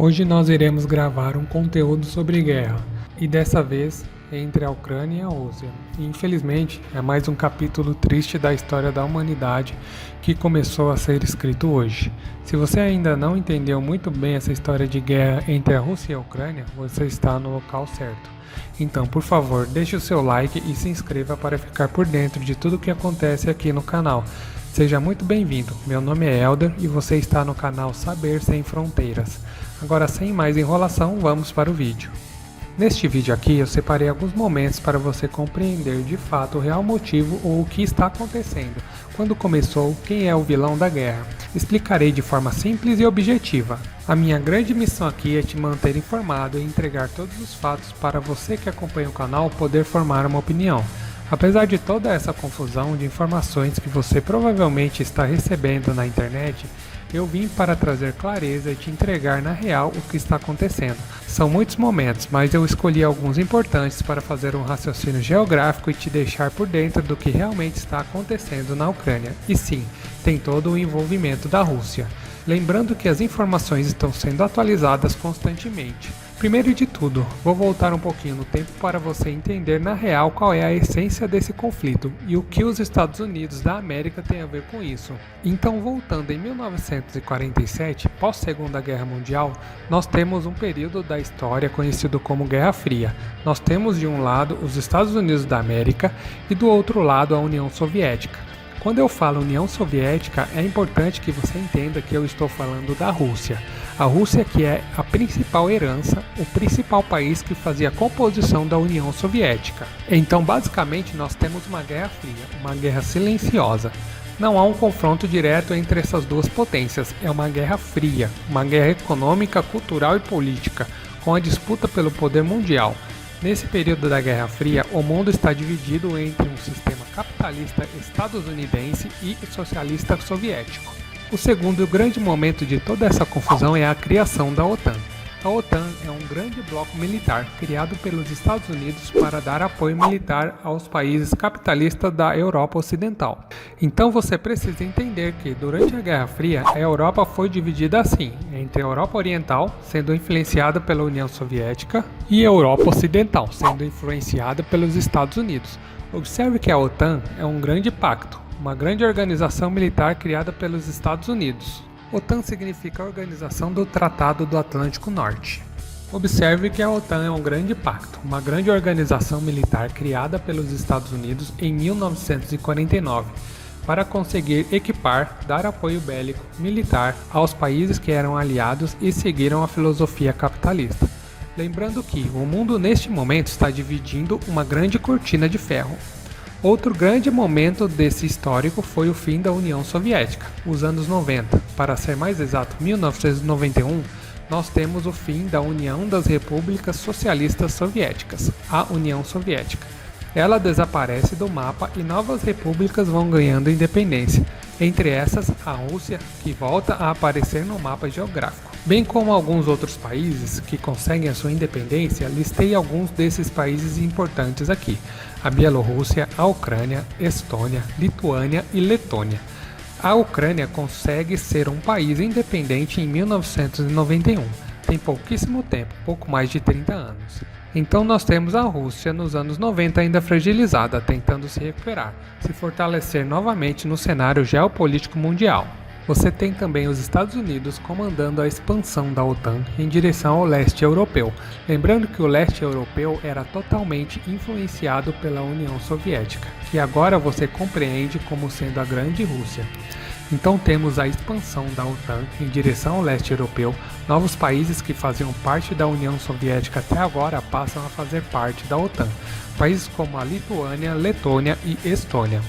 Hoje nós iremos gravar um conteúdo sobre guerra, e dessa vez entre a Ucrânia e a Rússia. E, infelizmente, é mais um capítulo triste da história da humanidade que começou a ser escrito hoje. Se você ainda não entendeu muito bem essa história de guerra entre a Rússia e a Ucrânia, você está no local certo. Então, por favor, deixe o seu like e se inscreva para ficar por dentro de tudo o que acontece aqui no canal. Seja muito bem-vindo, meu nome é Elder e você está no canal Saber Sem Fronteiras. Agora, sem mais enrolação, vamos para o vídeo. Neste vídeo aqui eu separei alguns momentos para você compreender de fato o real motivo ou o que está acontecendo, quando começou, quem é o vilão da guerra. Explicarei de forma simples e objetiva. A minha grande missão aqui é te manter informado e entregar todos os fatos para você que acompanha o canal poder formar uma opinião. Apesar de toda essa confusão de informações que você provavelmente está recebendo na internet, eu vim para trazer clareza e te entregar na real o que está acontecendo. São muitos momentos, mas eu escolhi alguns importantes para fazer um raciocínio geográfico e te deixar por dentro do que realmente está acontecendo na Ucrânia. E sim, tem todo o envolvimento da Rússia. Lembrando que as informações estão sendo atualizadas constantemente. Primeiro de tudo, vou voltar um pouquinho no tempo para você entender na real qual é a essência desse conflito e o que os Estados Unidos da América têm a ver com isso. Então, voltando em 1947, pós-Segunda Guerra Mundial, nós temos um período da história conhecido como Guerra Fria. Nós temos de um lado os Estados Unidos da América e do outro lado a União Soviética. Quando eu falo União Soviética, é importante que você entenda que eu estou falando da Rússia. A Rússia que é a principal herança, o principal país que fazia a composição da União Soviética. Então, basicamente, nós temos uma guerra fria, uma guerra silenciosa. Não há um confronto direto entre essas duas potências, é uma guerra fria, uma guerra econômica, cultural e política, com a disputa pelo poder mundial. Nesse período da Guerra Fria, o mundo está dividido entre um sistema capitalista estadunidense e socialista soviético. O segundo grande momento de toda essa confusão é a criação da OTAN. A OTAN é um grande bloco militar criado pelos Estados Unidos para dar apoio militar aos países capitalistas da Europa Ocidental. Então você precisa entender que durante a Guerra Fria a Europa foi dividida assim, entre a Europa Oriental, sendo influenciada pela União Soviética, e a Europa Ocidental, sendo influenciada pelos Estados Unidos. Observe que a OTAN é um grande pacto, uma grande organização militar criada pelos Estados Unidos. OTAN significa a Organização do Tratado do Atlântico Norte. Observe que a OTAN é um grande pacto, uma grande organização militar criada pelos Estados Unidos em 1949, para conseguir equipar, dar apoio bélico militar aos países que eram aliados e seguiram a filosofia capitalista. Lembrando que o mundo neste momento está dividindo uma grande cortina de ferro. Outro grande momento desse histórico foi o fim da União Soviética, os anos 90. Para ser mais exato, 1991, nós temos o fim da União das Repúblicas Socialistas Soviéticas, a União Soviética. Ela desaparece do mapa e novas repúblicas vão ganhando independência, entre essas a Rússia, que volta a aparecer no mapa geográfico. Bem como alguns outros países que conseguem a sua independência, listei alguns desses países importantes aqui: a Bielorrússia, a Ucrânia, Estônia, Lituânia e Letônia. A Ucrânia consegue ser um país independente em 1991, tem pouquíssimo tempo, pouco mais de 30 anos. Então nós temos a Rússia nos anos 90 ainda fragilizada, tentando se recuperar, se fortalecer novamente no cenário geopolítico mundial. Você tem também os Estados Unidos comandando a expansão da OTAN em direção ao leste europeu. Lembrando que o leste europeu era totalmente influenciado pela União Soviética, que agora você compreende como sendo a Grande Rússia. Então temos a expansão da OTAN em direção ao leste europeu. Novos países que faziam parte da União Soviética até agora passam a fazer parte da OTAN. Países como a Lituânia, Letônia e Estônia.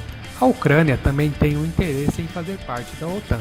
A Ucrânia também tem um interesse em fazer parte da OTAN.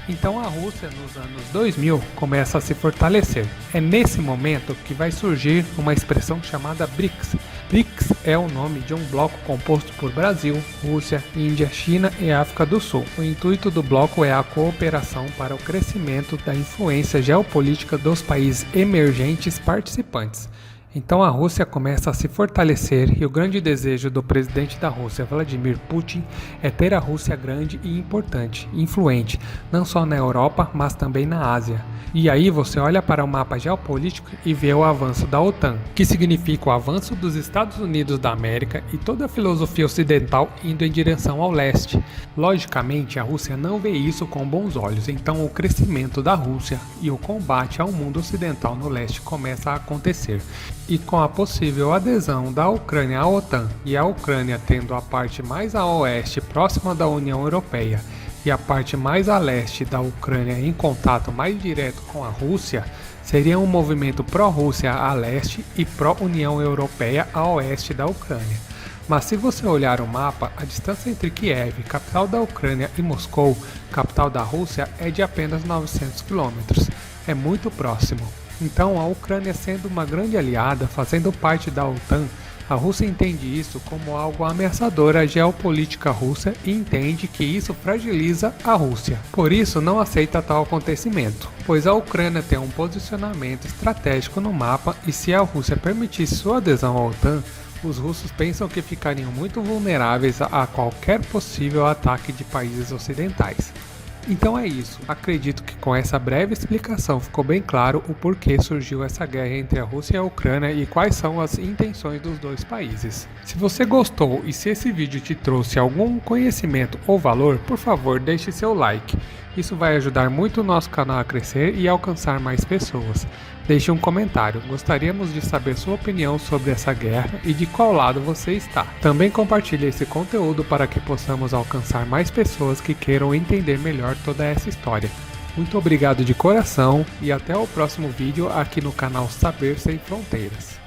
Então a Rússia nos anos 2000 começa a se fortalecer. É nesse momento que vai surgir uma expressão chamada BRICS. BRICS é o nome de um bloco composto por Brasil, Rússia, Índia, China e África do Sul. O intuito do bloco é a cooperação para o crescimento da influência geopolítica dos países emergentes participantes. Então a Rússia começa a se fortalecer e o grande desejo do presidente da Rússia, Vladimir Putin, é ter a Rússia grande e importante, influente, não só na Europa, mas também na Ásia. E aí você olha para o mapa geopolítico e vê o avanço da OTAN, que significa o avanço dos Estados Unidos da América e toda a filosofia ocidental indo em direção ao leste. Logicamente, a Rússia não vê isso com bons olhos, então o crescimento da Rússia e o combate ao mundo ocidental no leste começa a acontecer. E com a possível adesão da Ucrânia à OTAN e a Ucrânia tendo a parte mais a oeste próxima da União Europeia e a parte mais a leste da Ucrânia em contato mais direto com a Rússia, seria um movimento pró-Rússia a leste e pró-União Europeia a oeste da Ucrânia. Mas se você olhar o mapa, a distância entre Kiev, capital da Ucrânia, e Moscou, capital da Rússia, é de apenas 900 km. É muito próximo. Então, a Ucrânia sendo uma grande aliada, fazendo parte da OTAN, a Rússia entende isso como algo ameaçador à geopolítica russa e entende que isso fragiliza a Rússia. Por isso, não aceita tal acontecimento, pois a Ucrânia tem um posicionamento estratégico no mapa e se a Rússia permitisse sua adesão à OTAN, os russos pensam que ficariam muito vulneráveis a qualquer possível ataque de países ocidentais. Então é isso, acredito que com essa breve explicação ficou bem claro o porquê surgiu essa guerra entre a Rússia e a Ucrânia e quais são as intenções dos dois países. Se você gostou e se esse vídeo te trouxe algum conhecimento ou valor, por favor deixe seu like. Isso vai ajudar muito o nosso canal a crescer e alcançar mais pessoas. Deixe um comentário, gostaríamos de saber sua opinião sobre essa guerra e de qual lado você está. Também compartilhe esse conteúdo para que possamos alcançar mais pessoas que queiram entender melhor toda essa história. Muito obrigado de coração e até o próximo vídeo aqui no canal Saber Sem Fronteiras.